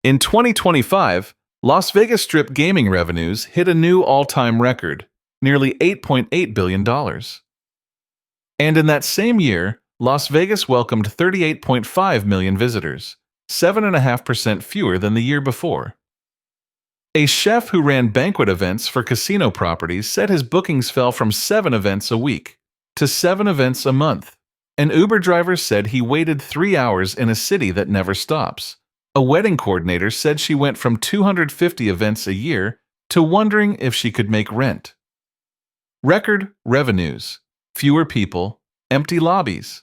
In 2025, Las Vegas Strip gaming revenues hit a new all-time record, nearly $8.8 billion. And in that same year, Las Vegas welcomed 38.5 million visitors, 7.5% fewer than the year before. A chef who ran banquet events for casino properties said his bookings fell from 7 events a week to 7 events a month. An Uber driver said he waited 3 hours in a city that never stops. A wedding coordinator said she went from 250 events a year to wondering if she could make rent. Record revenues, fewer people, empty lobbies.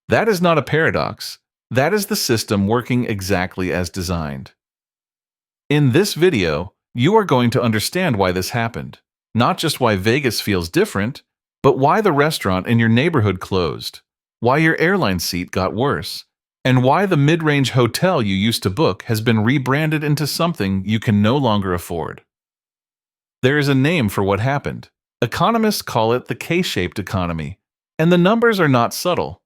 That is not a paradox. That is the system working exactly as designed. In this video, you are going to understand why this happened. Not just why Vegas feels different, but why the restaurant in your neighborhood closed, why your airline seat got worse, and why the mid-range hotel you used to book has been rebranded into something you can no longer afford. There is a name for what happened. Economists call it the K-shaped economy, and the numbers are not subtle.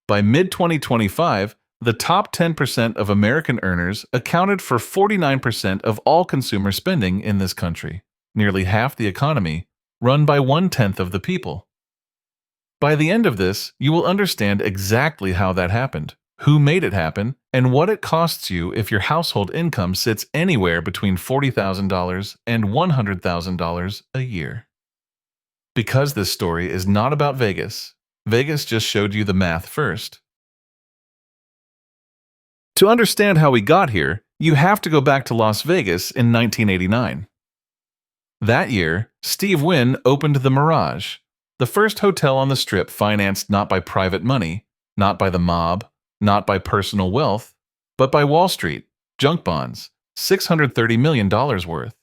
By mid-2025, the top 10% of American earners accounted for 49% of all consumer spending in this country, nearly half the economy, run by 1/10 of the people. By the end of this, you will understand exactly how that happened, who made it happen, and what it costs you if your household income sits anywhere between $40,000 and $100,000 a year. Because this story is not about Vegas, Vegas just showed you the math first. To understand how we got here, you have to go back to Las Vegas in 1989. That year, Steve Wynn opened the Mirage, the first hotel on the Strip financed not by private money, not by the mob, not by personal wealth, but by Wall Street, junk bonds, $630 million worth.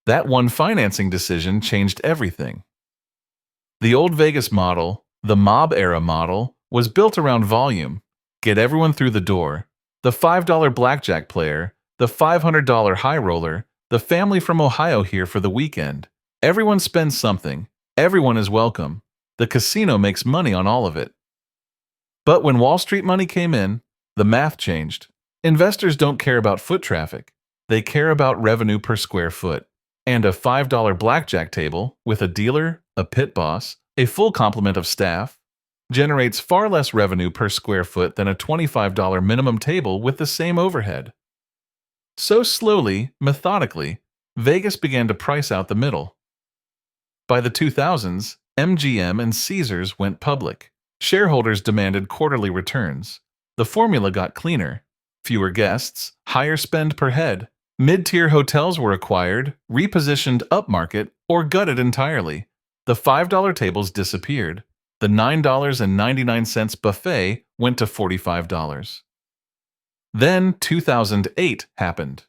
That one financing decision changed everything. The old Vegas model, the mob-era model, was built around volume. Get everyone through the door. The $5 blackjack player, the $500 high roller, the family from Ohio here for the weekend. Everyone spends something. Everyone is welcome. The casino makes money on all of it. But when Wall Street money came in, the math changed. Investors don't care about foot traffic. They care about revenue per square foot. And a $5 blackjack table with a dealer, a pit boss, a full complement of staff, generates far less revenue per square foot than a $25 minimum table with the same overhead. So slowly, methodically, Vegas began to price out the middle. By the 2000s, MGM and Caesars went public. Shareholders demanded quarterly returns. The formula got cleaner. Fewer guests, higher spend per head. Mid-tier hotels were acquired, repositioned upmarket, or gutted entirely. The $5 tables disappeared. The $9.99 buffet went to $45. Then 2008 happened.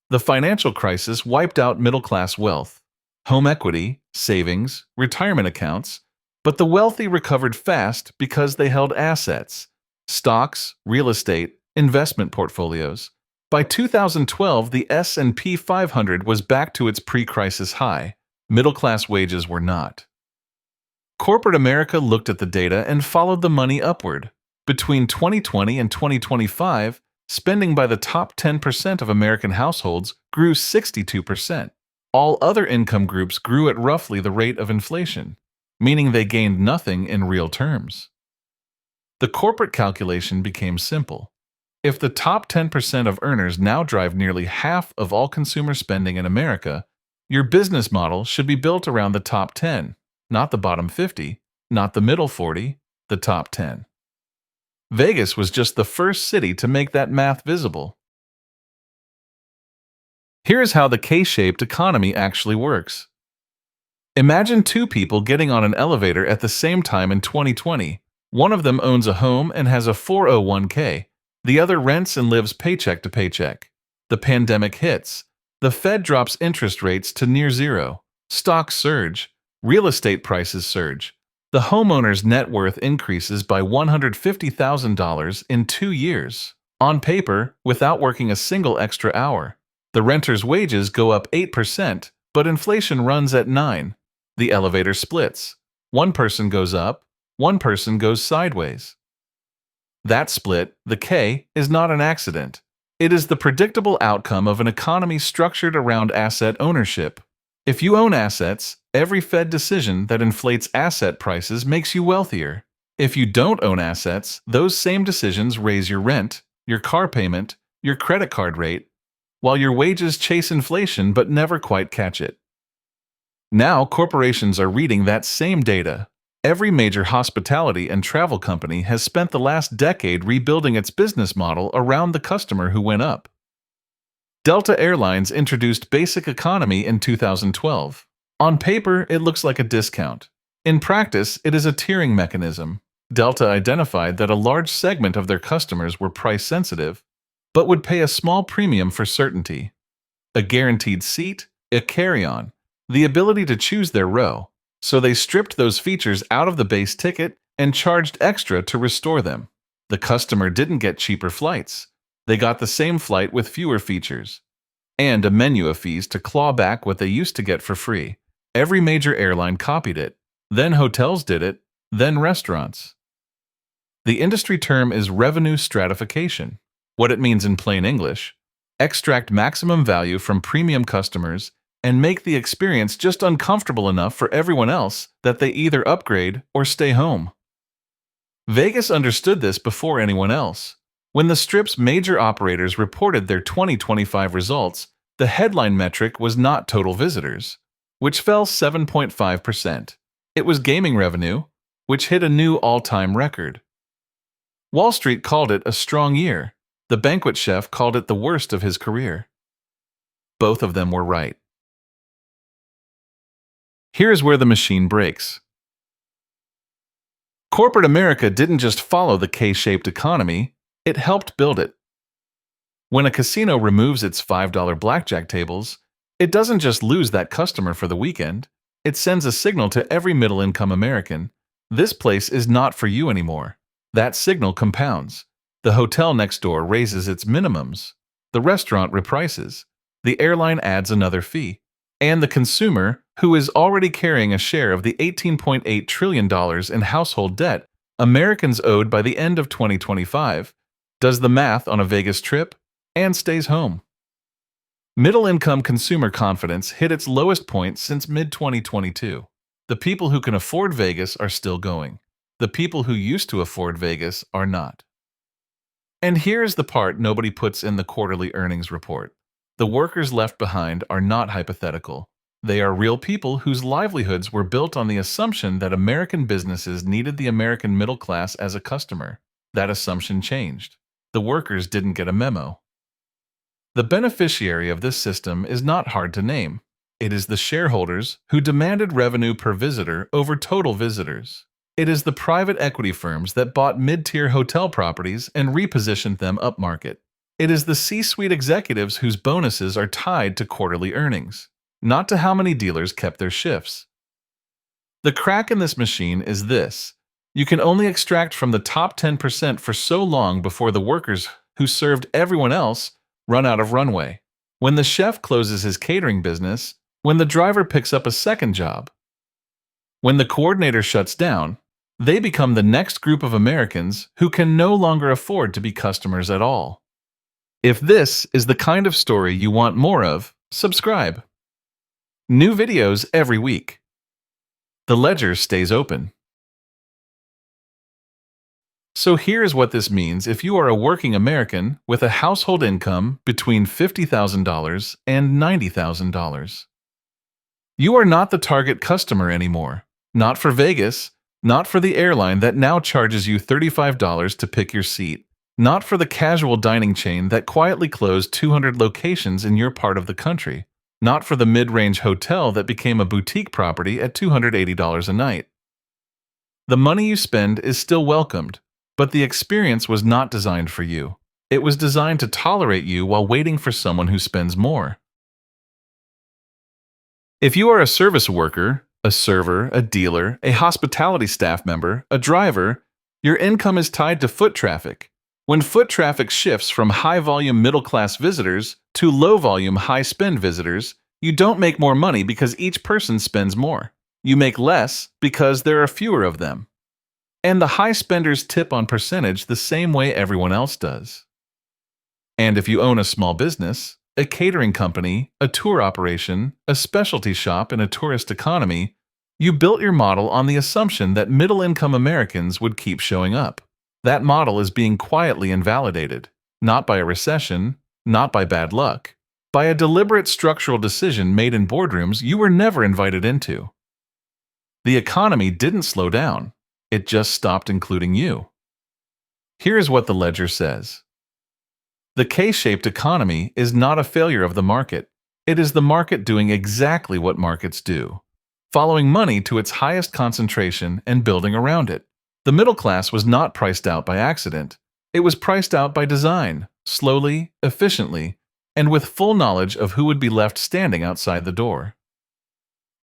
The financial crisis wiped out middle-class wealth, home equity, savings, retirement accounts, but the wealthy recovered fast because they held assets, stocks, real estate, investment portfolios. By 2012, the S&P 500 was back to its pre-crisis high. Middle-class wages were not. Corporate America looked at the data and followed the money upward. Between 2020 and 2025, spending by the top 10% of American households grew 62%. All other income groups grew at roughly the rate of inflation, meaning they gained nothing in real terms. The corporate calculation became simple. If the top 10% of earners now drive nearly half of all consumer spending in America, your business model should be built around the top 10, not the bottom 50, not the middle 40, the top 10. Vegas was just the first city to make that math visible. Here's how the K-shaped economy actually works. Imagine two people getting on an elevator at the same time in 2020. One of them owns a home and has a 401k. The other rents and lives paycheck to paycheck. The pandemic hits. The Fed drops interest rates to near zero. Stocks surge. Real estate prices surge. The homeowner's net worth increases by $150,000 in 2 years. On paper, without working a single extra hour. The renter's wages go up 8%, but inflation runs at 9%. The elevator splits. One person goes up, one person goes sideways. That split, the K, is not an accident. It is the predictable outcome of an economy structured around asset ownership. If you own assets, every Fed decision that inflates asset prices makes you wealthier. If you don't own assets, those same decisions raise your rent, your car payment, your credit card rate, while your wages chase inflation but never quite catch it. Now corporations are reading that same data. Every major hospitality and travel company has spent the last decade rebuilding its business model around the customer who went up. Delta Airlines introduced Basic Economy in 2012. On paper, it looks like a discount. In practice, it is a tiering mechanism. Delta identified that a large segment of their customers were price-sensitive, but would pay a small premium for certainty. A guaranteed seat, a carry-on, the ability to choose their row. So they stripped those features out of the base ticket and charged extra to restore them. The customer didn't get cheaper flights. They got the same flight with fewer features, and a menu of fees to claw back what they used to get for free. Every major airline copied it. Then hotels did it, then restaurants. The industry term is revenue stratification. What it means in plain English: extract maximum value from premium customers and make the experience just uncomfortable enough for everyone else that they either upgrade or stay home. Vegas understood this before anyone else. When the Strip's major operators reported their 2025 results, the headline metric was not total visitors, which fell 7.5%. It was gaming revenue, which hit a new all-time record. Wall Street called it a strong year. The banquet chef called it the worst of his career. Both of them were right. Here's where the machine breaks. Corporate America didn't just follow the K-shaped economy, it helped build it. When a casino removes its $5 blackjack tables, it doesn't just lose that customer for the weekend, it sends a signal to every middle-income American: this place is not for you anymore. That signal compounds. The hotel next door raises its minimums. The restaurant reprices. The airline adds another fee. And the consumer, who is already carrying a share of the $18.8 trillion in household debt Americans owed by the end of 2025, does the math on a Vegas trip and stays home. Middle-income consumer confidence hit its lowest point since mid-2022. The people who can afford Vegas are still going. The people who used to afford Vegas are not. And here's the part nobody puts in the quarterly earnings report. The workers left behind are not hypothetical. They are real people whose livelihoods were built on the assumption that American businesses needed the American middle class as a customer. That assumption changed. The workers didn't get a memo. The beneficiary of this system is not hard to name. It is the shareholders who demanded revenue per visitor over total visitors. It is the private equity firms that bought mid-tier hotel properties and repositioned them upmarket. It is the C-suite executives whose bonuses are tied to quarterly earnings, not to how many dealers kept their shifts. The crack in this machine is this: you can only extract from the top 10% for so long before the workers who served everyone else run out of runway. When the chef closes his catering business, when the driver picks up a second job, when the coordinator shuts down, they become the next group of Americans who can no longer afford to be customers at all. If this is the kind of story you want more of, subscribe. New videos every week. The ledger stays open. So here's what this means if you are a working American with a household income between $50,000 and $90,000. You are not the target customer anymore. Not for Vegas, not for the airline that now charges you $35 to pick your seat, not for the casual dining chain that quietly closed 200 locations in your part of the country, not for the mid-range hotel that became a boutique property at $280 a night. The money you spend is still welcomed, but the experience was not designed for you. It was designed to tolerate you while waiting for someone who spends more. If you are a service worker, a server, a dealer, a hospitality staff member, a driver, your income is tied to foot traffic. When foot traffic shifts from high-volume middle-class visitors to low-volume high-spend visitors, you don't make more money because each person spends more. You make less because there are fewer of them. And the high spenders tip on percentage the same way everyone else does. And if you own a small business, a catering company, a tour operation, a specialty shop in a tourist economy, you built your model on the assumption that middle-income Americans would keep showing up. That model is being quietly invalidated, not by a recession, not by bad luck, by a deliberate structural decision made in boardrooms you were never invited into. The economy didn't slow down, it just stopped including you. Here's what the ledger says. The K-shaped economy is not a failure of the market. It is the market doing exactly what markets do, following money to its highest concentration and building around it. The middle class was not priced out by accident. It was priced out by design, slowly, efficiently, and with full knowledge of who would be left standing outside the door.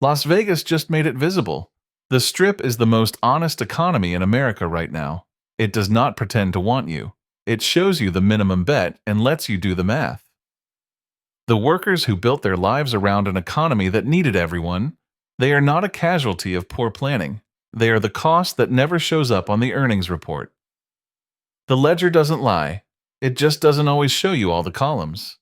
Las Vegas just made it visible. The Strip is the most honest economy in America right now. It does not pretend to want you. It shows you the minimum bet and lets you do the math. The workers who built their lives around an economy that needed everyone, they are not a casualty of poor planning. They are the cost that never shows up on the earnings report. The ledger doesn't lie. It just doesn't always show you all the columns.